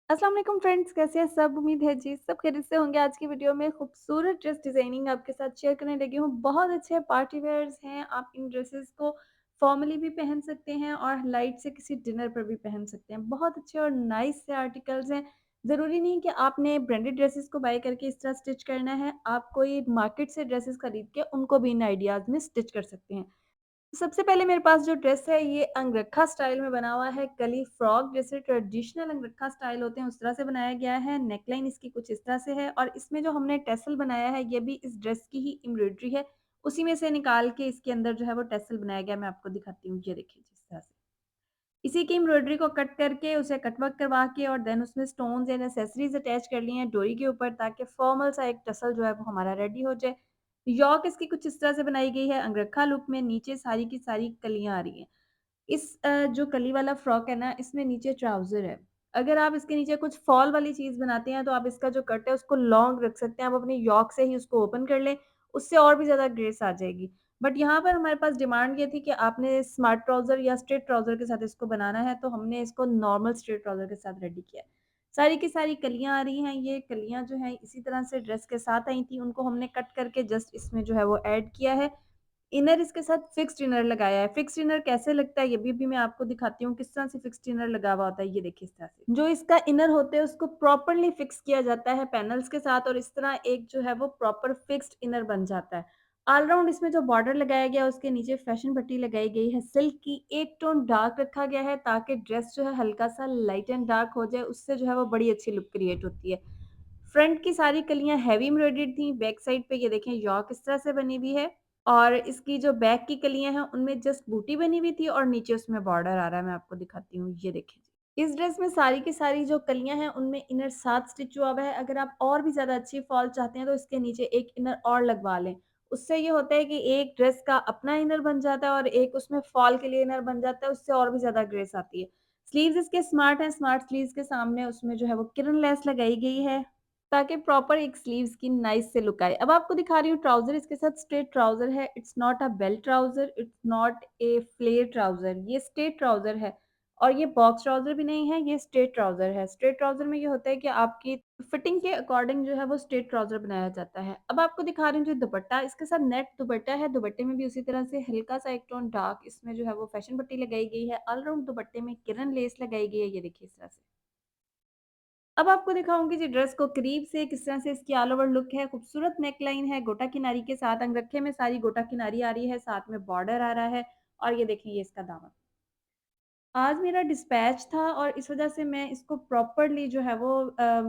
अस्सलाम वालेकुम फ्रेंड्स, कैसे हैं सब? उम्मीद है जी सब खैरियत से होंगे। आज की वीडियो में खूबसूरत ड्रेस डिज़ाइनिंग आपके साथ शेयर करने लगी हूँ। बहुत अच्छे पार्टी वेयर्स हैं, आप इन ड्रेसेस को फॉर्मली भी पहन सकते हैं और लाइट से किसी डिनर पर भी पहन सकते हैं। बहुत अच्छे और नाइस से आर्टिकल्स हैं। ज़रूरी नहीं कि आपने ब्रांडेड ड्रेसेस को बाय करके इस तरह स्टिच करना है, आप कोई मार्केट से ड्रेसेस खरीद के उनको भी इन आइडियाज़ में स्टिच कर सकते हैं। सबसे पहले मेरे पास जो ड्रेस है ये अंगरखा स्टाइल में बना हुआ है, कली फ्रॉक जैसे ट्रेडिशनल अंगरखा स्टाइल होते हैं उस तरह से बनाया गया है। नेकलाइन इसकी कुछ इस तरह से है और इसमें जो हमने टैसल बनाया है ये भी इस ड्रेस की ही एम्ब्रॉयडरी है। उसी में से निकाल के इसके अंदर जो है वो टैसल बनाया गया है, मैं आपको दिखाती हूँ। ये देखिए जिस तरह से। इसी की एम्ब्रॉयडरी को कट करके उसे कट वर्क करवा के और देन उसमें स्टोन्स एंड एक्सेसरीज अटैच कर ली हैं डोरी के ऊपर ताकि फॉर्मल सा एक टसल जो है वो हमारा रेडी हो जाए। यॉक इसकी कुछ इस तरह से बनाई गई है अंगरखा लुक में, नीचे सारी की सारी कलियाँ आ रही हैं। जो कली वाला फ्रॉक है ना, इसमें नीचे ट्राउज़र है। अगर आप इसके नीचे कुछ फॉल वाली चीज़ बनाते हैं, तो आप इसका जो कट है, उसको लॉन्ग रख सकते हैं। आप अपनी यॉक से ही उसको ओपन कर लें, उससे और भी ज़्यादा ग्रेस आ जाएगी। बट यहाँ पर हमारे पास डिमांड ये थी कि आपने स्मार्ट ट्राउज़र या स्ट्रेट ट्राउज़र के साथ इसको बनाना है, तो हमने इसको नॉर्मल स्ट्रेट ट्राउज़र के साथ रेडी किया है। सारी की सारी कलियाँ आ रही हैं, ये कलियाँ जो हैं, इसी तरह से ड्रेस के साथ आई थी, उनको हमने कट करके जस्ट इसमें जो है वो ऐड किया है। इनर इसके साथ फिक्स्ड इनर लगाया है। फिक्स्ड इनर कैसे लगता है ये भी मैं आपको दिखाती हूँ किस तरह से फिक्स्ड इनर लगा हुआ होता है। ये देखिए इस तरह से। जो इसका इनर होता है उसको प्रॉपर्ली फिक्स किया जाता है पैनल्स के साथ और इस तरह एक जो है वो प्रॉपर फिक्स्ड इनर बन जाता है। ऑल राउंड इसमें जो बॉर्डर लगाया गया है उसके नीचे फैशन पट्टी लगाई गई है। सिल्क की एक टोन डार्क रखा गया है ताकि ड्रेस जो है हल्का सा लाइट एंड डार्क हो जाए, उससे जो है वो बड़ी अच्छी लुक क्रिएट होती है। फ्रंट की सारी कलियाँ हेवी एम्ब्रॉयडर्ड थी, बैक साइड पे ये देखें यॉक इस तरह से बनी हुई है। और इसकी जो बैक की कलियाँ हैं, उनमें जस्ट बूटी बनी हुई थी और नीचे उसमें बॉर्डर आ रहा है, मैं आपको दिखाती हूँ, ये देखिए। इस ड्रेस में सारी की सारी जो कलियाँ हैं, उनमें इनर साथ स्टिच हुआ हुआ है। अगर आप और भी ज़्यादा अच्छी फॉल चाहते हैं, तो इसके नीचे एक इनर और लगवा लें। उससे ये होता है कि एक ड्रेस का अपना इनर बन जाता है और एक उसमें फॉल के लिए इनर बन जाता है, उससे और भी ज़्यादा ग्रेस आती है। स्लीव्स इसके स्मार्ट हैं, स्मार्ट स्लीव्स के सामने उसमें जो है वो किरण लेस लगाई गई है। ताकि प्रॉपर एक स्लीव्स की नाइस से लुक आए। अब आपको दिखा रही हूँ ट्राउज़र इसके साथ स्ट्रेट ट्राउज़र है। It's not a belt trouser, it's not a flare trouser, ये स्ट्रेट ट्राउज़र है और ये बॉक्स ट्राउज़र भी नहीं है, ये स्ट्रेट ट्राउज़र है। स्ट्रेट ट्राउज़र में ये होता है कि आपकी फिटिंग के अकॉर्डिंग जो है वो स्ट्रेट ट्राउज़र बनाया जाता है। अब आपको दिखा रही हूँ जो दुपट्टा, इसके साथ नेट दुपट्टा है। दुपट्टे में भी उसी तरह से हल्का सा एक टोन डार्क इसमें जो है वो फैशन पट्टी लगाई गई है। ऑल राउंड दुपट्टे में किरण लेस लगाई गई है, ये देखिए इस तरह से। अब आपको दिखाऊँगी जी ड्रेस को करीब से किस तरह से इसकी ऑल ओवर लुक है। खूबसूरत नेकलाइन है, गोटा किनारी के साथ अंगरखे में सारी गोटा किनारी आ रही है, साथ में बॉर्डर आ रहा है और ये देखिए ये इसका दामन। आज मेरा डिस्पैच था और इस वज़ह से मैं इसको प्रॉपरली जो है वो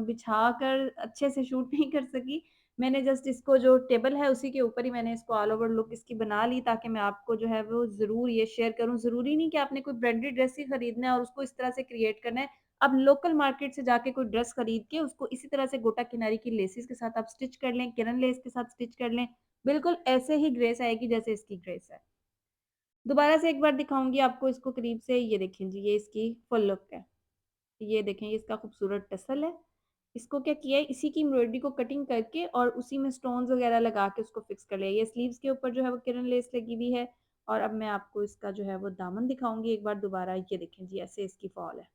बिछाकर अच्छे से शूट नहीं कर सकी। मैंने जस्ट इसको जो टेबल है उसी के ऊपर ही मैंने इसको ऑल ओवर लुक इसकी बना ली ताकि मैं आपको जो है वो ज़रूर ये शेयर करूँ। ज़रूरी नहीं कि आपने कोई ब्रांडेड ड्रेस ही खरीदना है और उसको इस तरह से क्रिएट करना है। आप लोकल मार्केट से जाके कोई ड्रेस खरीद के उसको इसी तरह से गोटा किनारी की लेसेस के साथ आप स्टिच कर लें, किरण लेस के साथ स्टिच कर लें। बिल्कुल ऐसे ही ग्रेस आएगी जैसे इसकी ग्रेस है। दोबारा से एक बार दिखाऊँगी आपको इसको करीब से, ये देखें जी, ये इसकी फुल लुक है। ये देखें, ये इसका खूबसूरत टसल है। इसको क्या किया है, इसी की एम्ब्रॉयडरी को कटिंग करके और उसी में स्टोन्स वगैरह लगा के उसको फिक्स कर लिया। ये स्लीव्स के ऊपर जो है वो किरण लेस लगी हुई है और अब मैं आपको इसका जो है वो दामन दिखाऊँगी एक बार दोबारा। ये देखें जी, ऐसे इसकी फॉल है।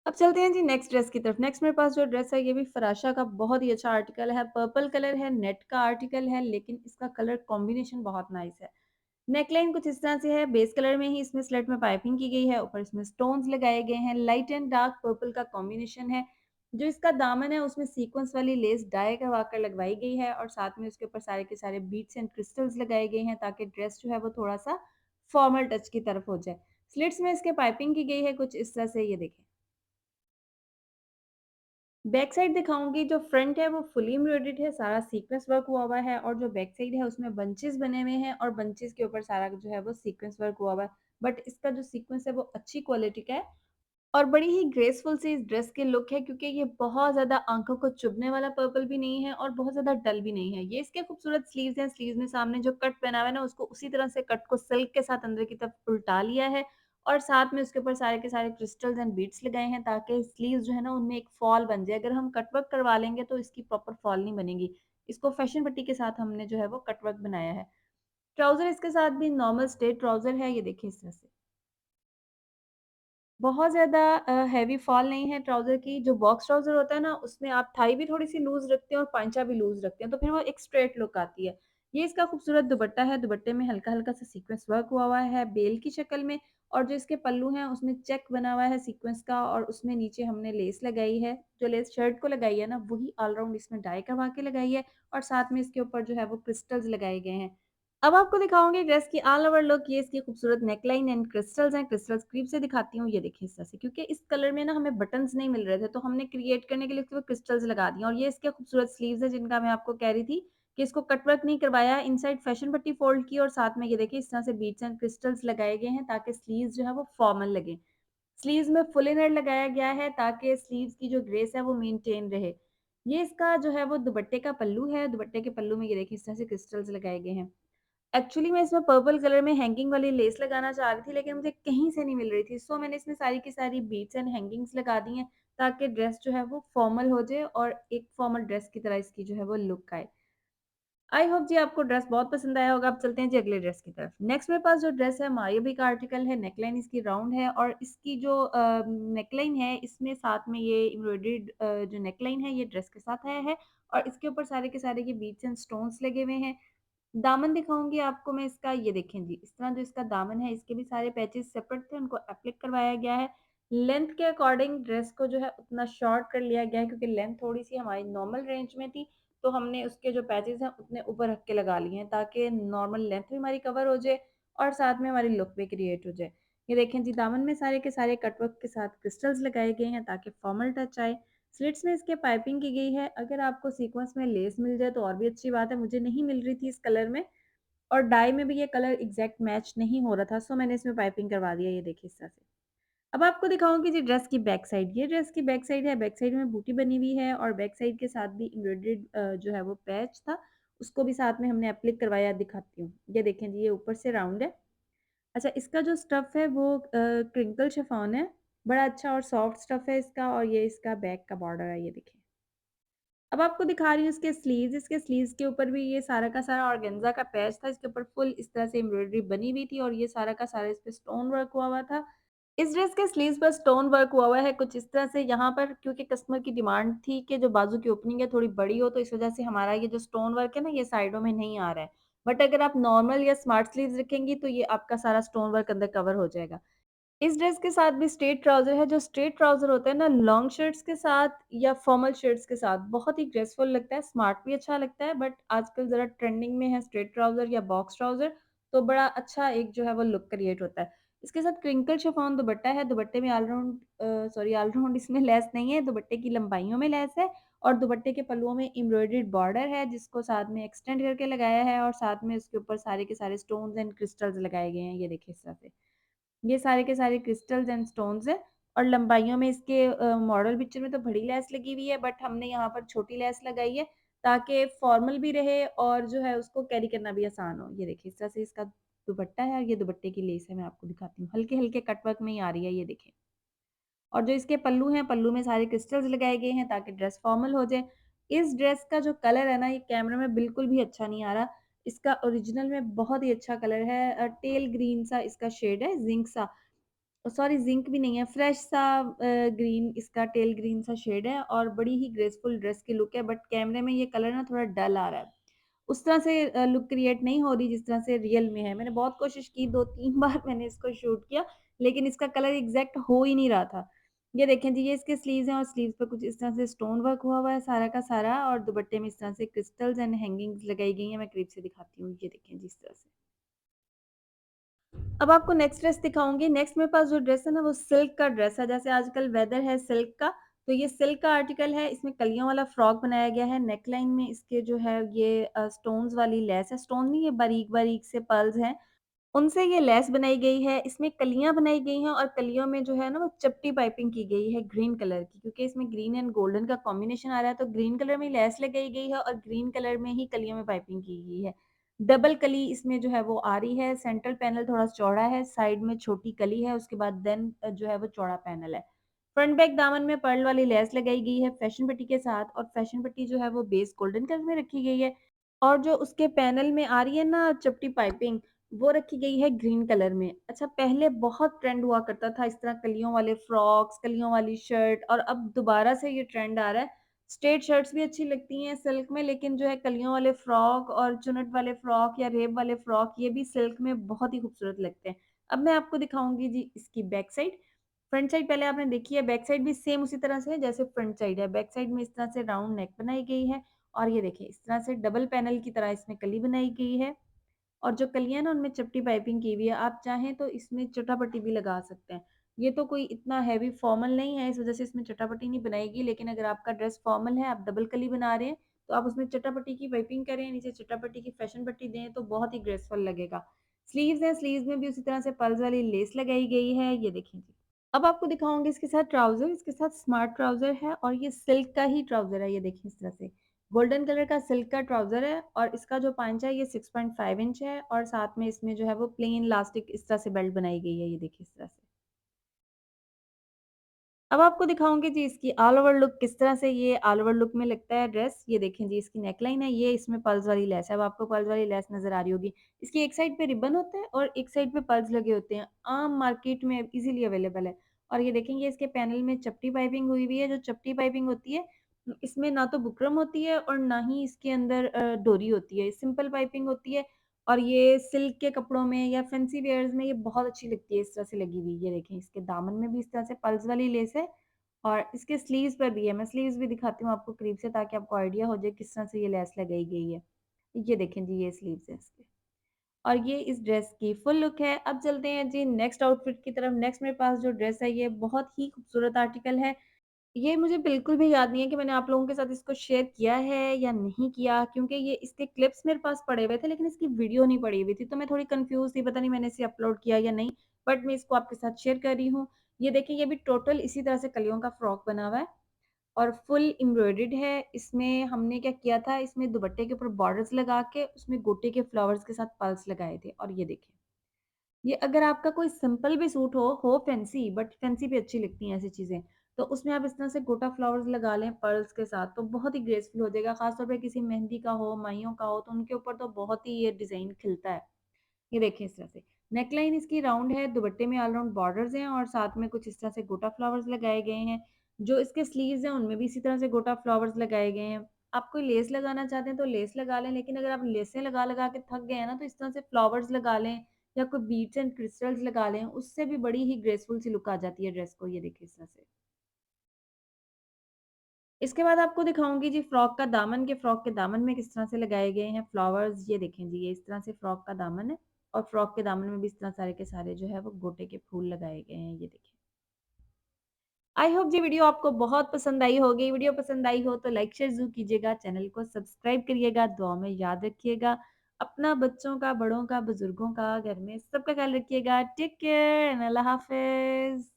अब चलते हैं जी नेक्स्ट ड्रेस की तरफ। नेक्स्ट मेरे पास जो ड्रेस है ये भी फराशा का बहुत ही अच्छा आर्टिकल है। पर्पल कलर है, नेट का आर्टिकल है लेकिन इसका कलर कॉम्बिनेशन बहुत नाइस है। नेकलाइन कुछ इस तरह से है, बेस कलर में ही इसमें स्लिट में पाइपिंग की गई है, ऊपर इसमें स्टोन्स लगाए गए हैं, लाइट एंड डार्क पर्पल का कॉम्बिनेशन है। जो इसका दामन है उसमें सीक्वेंस वाली लेस डाई करवा कर लगवाई गई है और साथ में उसके ऊपर सारे के सारे बीट्स एंड क्रिस्टल्स लगाए गए हैं ताकि ड्रेस जो है वो थोड़ा-सा फॉर्मल टच की तरफ हो जाए। स्लिट्स में इसके पाइपिंग की गई है कुछ इस तरह से, ये देखें। बैक साइड दिखाऊँगी, जो फ्रंट है वो फुली एम्ब्रॉयडर्ड है, सारा सीक्वेंस वर्क हुआ हुआ है और जो बैक साइड है उसमें बंचेस बने हुए हैं और बंचेस के ऊपर सारा जो है वो सीक्वेंस वर्क हुआ हुआ है। बट इसका जो सीक्वेंस है वो अच्छी क्वालिटी का है और बड़ी ही ग्रेसफुल सी इस ड्रेस की लुक है क्योंकि ये बहुत ज़्यादा आँखों को चुभने वाला पर्पल भी नहीं है और बहुत ज़्यादा डल भी नहीं है। ये इसके खूबसूरत स्लीव्स हैं, स्लीव्स में सामने जो कट पहना हुआ है ना उसको उसी तरह से कट को सिल्क के साथ अंदर की तरफ उल्टा लिया है और साथ में उसके ऊपर सारे के सारे क्रिस्टल्स एंड बीड्स लगाए हैं ताकि स्लीव्स जो है ना उनमें एक फॉल बन जाए। अगर हम कट वर्क करवा लेंगे तो इसकी प्रॉपर फॉल नहीं बनेगी। इसको फैशन पट्टी के साथ हमने जो है वो कट वर्क बनाया है। ट्राउज़र इसके साथ भी नॉर्मल स्ट्रेट ट्राउज़र है, ये देखिए इस तरह से। बहुत ज़्यादा हेवी फॉल नहीं है ट्राउज़र की, जो बॉक्स ट्राउज़र होता है ना, उसमें आप थाई भी थोड़ी-सी लूज़ रखते हैं और पांचा भी लूज़ रखते हैं, तो फिर वो एक स्ट्रेट लुक आती है। ये इसका खूबसूरत दुपट्टा है, दुपट्टे में हल्का-हल्का सा सीक्वेंस वर्क हुआ हुआ है बेल की शक्ल में, और जो इसके पल्लू हैं, उसमें चेक बना हुआ है सीक्वेंस का, और उसमें नीचे हमने लेस लगाई है। जो लेस शर्ट को लगाई है ना, वही ऑल राउंड इसमें डाई करवा के लगाई है, और साथ में इसके ऊपर जो है वो क्रिस्टल्स लगाए गए हैं। अब आपको दिखाऊँगी ड्रेस की ऑल ओवर लुक। ये इसकी खूबसूरत नेकलाइन एंड क्रिस्टल्स हैं, क्रिस्टल्स करीब से दिखाती हूँ, ये देखिए इस तरह से, क्योंकि इस कलर में ना हमें बटन्स नहीं मिल रहे थे, तो हमने क्रिएट करने के लिए इसके ऊपर क्रिस्टल्स लगा दिए, और ये इसके खूबसूरत स्लीव्स हैं, जिनका मैं आपको कह रही थी कि इसको कट वर्क नहीं करवाया है, इनसाइड फैशन पट्टी फोल्ड की, और साथ में ये देखिए इस तरह से बीट्स एंड क्रिस्टल्स लगाए गए हैं, ताकि स्लीव्स जो है वो फॉर्मल लगे। स्लीव्स में फुल इनर लगाया गया है, ताकि स्लीव्स की जो ग्रेस है वो मेंटेन रहे। ये इसका जो है वो दुपट्टे का पल्लू है, दुपट्टे के पल्लू में ये देखिए इस तरह से क्रिस्टल्स लगाए गए हैं। एक्चुअली मैं इसमें पर्पल कलर में हैंगिंग वाली लेस लगाना चाह रही थी, लेकिन मुझे कहीं से नहीं मिल रही थी। सो मैंने इसमें सारी की सारी बीट्स एंड हैंगिंग्स लगा दी हैं, ताकि ड्रेस जो है वो फॉर्मल हो जाए और एक फॉर्मल ड्रेस की तरह इसकी जो है वो लुक आए। आई होप जी आपको ड्रेस बहुत पसंद आया होगा। अब चलते हैं जी अगले ड्रेस की तरफ। नेक्स्ट मेरे पास जो ड्रेस है मायोबी का आर्टिकल है, नेकलाइन इसकी राउंड है, और इसकी जो नेकलाइन है इसमें साथ में ये एम्ब्रॉयडर्ड जो नेकलाइन है ये ड्रेस के साथ आया है, और इसके ऊपर सारे के सारे ये बीट्स एंड स्टोन्स लगे हुए हैं। दामन दिखाऊँगी आपको मैं इसका, ये देखें जी, इस तरह जो इसका दामन है, इसके भी सारे पैचेज़ सेपरेट थे, उनको एप्लिक करवाया गया है। लेंथ के अकॉर्डिंग ड्रेस को जो है उतना शॉर्ट कर लिया गया है, क्योंकि लेंथ थोड़ी-सी हमारी नॉर्मल रेंज में थी, तो हमने उसके जो पैचेज़ हैं उतने ऊपर रख के लगा लिए हैं, ताकि नॉर्मल लेंथ भी हमारी कवर हो जाए और साथ में हमारी लुक भी क्रिएट हो जाए। ये देखें जी, दामन में सारे के सारे कटवर्क के साथ क्रिस्टल्स लगाए गए हैं, ताकि फॉर्मल टच आए। स्लिट्स में इसके पाइपिंग की गई है। अगर आपको सीक्वेंस में लेस मिल जाए तो और भी अच्छी बात है, मुझे नहीं मिल रही थी इस कलर में, और डाई में भी ये कलर एग्ज़ैक्ट मैच नहीं हो रहा था, सो मैंने इसमें पाइपिंग करवा दिया, ये देखिए इस तरह से। अब आपको दिखाऊँगी जी ड्रेस की बैक साइड। ये ड्रेस की बैक साइड है, बैक साइड में बूटी बनी हुई है, और बैक साइड के साथ भी एम्ब्रॉयडर्ड जो है वो पैच था, उसको भी साथ में हमने एप्लिक करवाया, दिखाती हूँ। ये देखें जी, ये ऊपर से राउंड है। अच्छा, इसका जो स्टफ़ है वो क्रिंकल शिफॉन है, बड़ा अच्छा और सॉफ्ट स्टफ़ है इसका, और ये इसका बैक का बॉर्डर है, ये देखिए। अब आपको दिखा रही हूँ इसके स्लीव्स के ऊपर भी ये सारा का सारा ऑर्गेन्जा का पैच था, इसके ऊपर फुल इस तरह से एम्ब्रॉयडरी बनी हुई थी, और ये सारा का सारा इस पे स्टोन वर्क हुआ हुआ था। इस ड्रेस के स्लीव्स पर स्टोन वर्क हुआ हुआ है कुछ इस तरह से यहाँ पर, क्योंकि कस्टमर की डिमांड थी कि जो बाजू की ओपनिंग है थोड़ी बड़ी हो, तो इस वजह से हमारा ये जो स्टोन वर्क है ना, ये साइडों में नहीं आ रहा है। बट अगर आप नॉर्मल या स्मार्ट स्लीव्स रखेंगी तो ये आपका सारा स्टोन वर्क अंदर कवर हो जाएगा। इस ड्रेस के साथ भी स्ट्रेट ट्राउज़र है, जो स्ट्रेट ट्राउज़र होता है ना, लॉन्ग शर्ट्स के साथ या फॉर्मल शर्ट्स के साथ बहुत ही ग्रेसफुल लगता है, स्मार्ट भी अच्छा लगता है, बट आजकल ज़रा ट्रेंडिंग में है स्ट्रेट ट्राउज़र या बॉक्स ट्राउज़र, तो बड़ा अच्छा एक जो है वो लुक क्रिएट होता है। इसके साथ क्रिंकल शिफॉन दुपट्टा है, दुपट्टे में ऑल राउंड इसमें लेस नहीं है, दुपट्टे की लंबाइयों में लेस है, और दुपट्टे के पल्लुओं में एम्ब्रॉयडर्ड बॉर्डर है, जिसको साथ में एक्सटेंड करके लगाया है, और साथ में उसके ऊपर सारे के सारे स्टोन्स एंड क्रिस्टल्स लगाए गए हैं, ये देखिए इस तरह से। ये सारे के सारे क्रिस्टल्स एंड स्टोन्स हैं, और लंबाइयों में इसके मॉडल पिक्चर में तो बड़ी लेस लगी हुई है, बट हमने यहाँ पर छोटी लेस लगाई है, ताकि फॉर्मल भी रहे और जो है उसको कैरी करना भी आसान हो। ये देखिए इस तरह से इसका दुपट्टा है, और ये दुपट्टे की लेस है, मैं आपको दिखाती हूँ। हल्के-हल्के कटवर्क में ही आ रही है, ये देखें। और जो इसके पल्लू हैं, पल्लू में सारे क्रिस्टल्स लगाए गए हैं, ताकि ड्रेस फॉर्मल हो जाए। इस ड्रेस का जो कलर है ना, ये कैमरा में बिल्कुल भी अच्छा नहीं आ रहा। इसका ओरिजिनल में बहुत ही अच्छा कलर है, टेल ग्रीन सा इसका शेड है, ज़िंक सा। सॉरी, ज़िंक भी नहीं है, फ्रेश सा ग्रीन, इसका टेल ग्रीन सा शेड है, और बड़ी ही ग्रेसफुल ड्रेस की लुक है, बट कैमरे में ये कलर ना थोड़ा डल आ रहा है। उस तरह से लुक क्रिएट नहीं हो रही जिस तरह से रियल में है। मैंने बहुत कोशिश की, 2-3 बार मैंने इसको शूट किया, लेकिन इसका कलर एग्ज़ैक्ट हो ही नहीं रहा था। ये देखें जी, ये इसके स्लीव्स हैं, और स्लीव्स पे कुछ इस तरह से स्टोन वर्क हुआ हुआ है सारा का सारा, और दुपट्टे में इस तरह से क्रिस्टल्स एंड हैंगिंग्स लगाई गई हैं। मैं करीब से दिखाती हूँ, ये देखें जी इस तरह से। अब आपको नेक्स्ट ड्रेस दिखाऊँगी। नेक्स्ट मेरे पास जो ड्रेस है ना, वो सिल्क का ड्रेस है। जैसे आजकल वेदर है सिल्क का, तो ये सिल्क का आर्टिकल है। इसमें कलियों वाला फ्रॉक बनाया गया है। नेकलाइन में इसके जो है ये स्टोन्स वाली लेस है। स्टोन नहीं, ये बारीक-बारीक से पर्ल्स हैं। उनसे ये लेस बनाई गई है। इसमें कलियाँ बनाई गई हैं, और कलियों में जो है ना वो चपटी पाइपिंग की गई है ग्रीन कलर की, क्योंकि इसमें ग्रीन एंड गोल्डन का कॉम्बिनेशन आ रहा है, तो ग्रीन कलर में लेस लगाई गई है, और ग्रीन कलर में ही कलियों में पाइपिंग की गई है। डबल कली इसमें जो है वो आ रही है। सेंट्रल पैनल थोड़ा चौड़ा है, साइड में छोटी कली है, उसके बाद देन जो है वो चौड़ा पैनल है। फ्रंट बैक दामन में पर्ल वाली लेस लगाई गई है फैशन पट्टी के साथ, और फैशन पट्टी जो है वो बेस गोल्डन कलर में रखी गई है। और जो उसके पैनल में आ रही है ना चपटी पाइपिंग, वो रखी गई है ग्रीन कलर में। अच्छा, पहले बहुत ट्रेंड हुआ करता था इस तरह कलियों वाले फ्रॉक्स, कलियों वाली शर्ट, और अब दोबारा से ये ट्रेंड आ रहा है। स्ट्रेट शर्ट्स भी अच्छी लगती हैं सिल्क में, लेकिन जो है कलियों वाले फ्रॉक और चुनट वाले फ्रॉक या रेब वाले फ्रॉक, ये भी सिल्क में बहुत ही खूबसूरत लगते हैं। अब मैं आपको दिखाऊँगी जी इसकी बैक साइड। फ्रंट साइड पहले आपने देखी है, बैक साइड भी सेम उसी तरह से है जैसे फ्रंट साइड है। बैक साइड में इस तरह से राउंड नेक बनाई गई है, और ये देखिए इस तरह से डबल पैनल की तरह इसमें कली बनाई गई है। और जो कलियाँ हैं ना उनमें चपटी पाइपिंग की हुई है। आप चाहें तो इसमें चटापट्टी भी लगा सकते हैं। ये तो कोई इतना हैवी फॉर्मल नहीं है, इस वज़ह से इसमें चटापट्टी नहीं बनाएगी, लेकिन अगर आपका ड्रेस फॉर्मल है, आप डबल कली बना रहे हैं, तो आप उसमें चटापट्टी की पाइपिंग करें, नीचे चटापट्टी की फैशन पट्टी दें, तो बहुत ही ग्रेसफुल लगेगा। स्लीव्स हैं, स्लीव्स में भी उसी तरह से पर्ल्स वाली लेस लगाई गई है, ये देखिए जी। अब आपको दिखाऊँगी इसके साथ ट्राउज़र, इसके साथ स्मार्ट ट्राउज़र है, और ये सिल्क का ही ट्राउज़र है, ये देखिए इस तरह से। गोल्डन कलर का सिल्क का ट्राउज़र है, और इसका जो पांचा है ये 6.5 इंच है, और साथ में इसमें जो है वो प्लेन इलास्टिक इस तरह से बेल्ट बनाई गई है, ये देखिए इस तरह से। अब आपको दिखाऊँगी जी इसकी ऑल ओवर लुक किस तरह से ये ऑल ओवर लुक में लगता है ड्रेस। ये देखें जी इसकी नेकलाइन है, ये इसमें पर्ल्स वाली लेस है। अब आपको पर्ल्स वाली लेस नज़र आ रही होगी। इसकी एक साइड पे रिबन होता है और एक साइड पे पर्ल्स लगे होते हैं। आम मार्केट में इज़िली अवेलेबल है। और ये देखेंगे इसके पैनल में चपटी पाइपिंग हुई हुई है। जो चपटी पाइपिंग होती है, इसमें ना तो बुकरम होती है और ना ही इसके अंदर डोरी होती है। सिंपल पाइपिंग होती है, और ये सिल्क के कपड़ों में या फैंसी वेयर्स में ये बहुत अच्छी लगती है इस तरह से लगी हुई। ये देखें इसके दामन में भी इस तरह से पल्स वाली लेस है, और इसके स्लीव्स पर भी है। मैं स्लीव्स भी दिखाती हूँ आपको करीब से, ताकि आपको आइडिया हो जाए किस तरह से ये लेस लगाई गई है। ये देखें जी, ये स्लीव्स है इसके, और ये इस ड्रेस की फुल लुक है। अब चलते हैं जी नेक्स्ट आउटफिट की तरफ। नेक्स्ट मेरे पास जो ड्रेस है ये बहुत ही खूबसूरत आर्टिकल है। ये मुझे बिल्कुल भी याद नहीं है कि मैंने आप लोगों के साथ इसको शेयर किया है या नहीं किया, क्योंकि ये इसके क्लिप्स मेरे पास पड़े हुए थे, लेकिन इसकी वीडियो नहीं पड़ी हुई थी, तो मैं थोड़ी कंफ्यूज थी, पता नहीं मैंने इसे अपलोड किया या नहीं। बट मैं इसको आपके साथ शेयर कर रही हूँ। ये देखिए, ये भी टोटल इसी तरह से कलियों का फ्रॉक बना हुआ है, और फुल एम्ब्रॉयडर्ड है। इसमें हमने क्या किया था, इसमें दुपट्टे के ऊपर बॉर्डर्स लगा के उसमें गोटे के फ्लावर्स के साथ पर्ल्स लगाए थे, और ये देखिए। ये अगर आपका कोई सिंपल भी सूट हो फैंसी, बट फैंसी पे अच्छी लगती हैं ऐसी चीज़ें, तो उसमें आप इस तरह से गोटा फ्लावर्स लगा लें पर्ल्स के साथ, तो बहुत ही ग्रेसफुल हो जाएगा। ख़ास तौर पे किसी मेहंदी का हो, माइयों का हो, तो उनके ऊपर तो बहुत ही ये डिज़ाइन खिलता है। ये देखिए इस तरह से। नेकलाइन इसकी राउंड है, दुपट्टे में ऑल राउंड बॉर्डर्स हैं, और साथ में कुछ इस तरह से गोटा फ्लावर्स लगाए गए हैं। जो इसके स्लीव्स हैं उनमें भी इसी तरह से गोटा फ्लावर्स लगाए गए हैं। आप कोई लेस लगाना चाहते हैं तो लेस लगा लें, लेकिन अगर आप लेसें लगा-लगा के थक गए हैं ना, तो इस तरह से फ्लावर्स लगा लें, या कोई बीड्स एंड क्रिस्टल्स लगा लें, उससे भी बड़ी ही ग्रेसफुल सी लुक आ जाती है ड्रेस को। ये देखिए इस तरह से। इसके बाद आपको दिखाऊँगी जी फ्रॉक का दामन, के फ्रॉक के दामन में किस तरह से लगाए गए हैं फ्लावर्स। ये देखें जी, ये इस तरह से फ्रॉक का दामन है, और फ्रॉक के दामन में भी इस तरह सारे के सारे जो है वो गोटे के फूल लगाए गए हैं। ये देखिए। आई होप जी वीडियो आपको बहुत पसंद आई होगी। वीडियो पसंद आई हो तो लाइक शेयर ज़रूर कीजिएगा, चैनल को सब्सक्राइब करिएगा, दुआ में याद रखिएगा। अपना, बच्चों का, बड़ों का, बुजुर्गों का, घर में सबका ख्याल रखिएगा। टेक केयर एंड अल्लाह हाफ़िज़।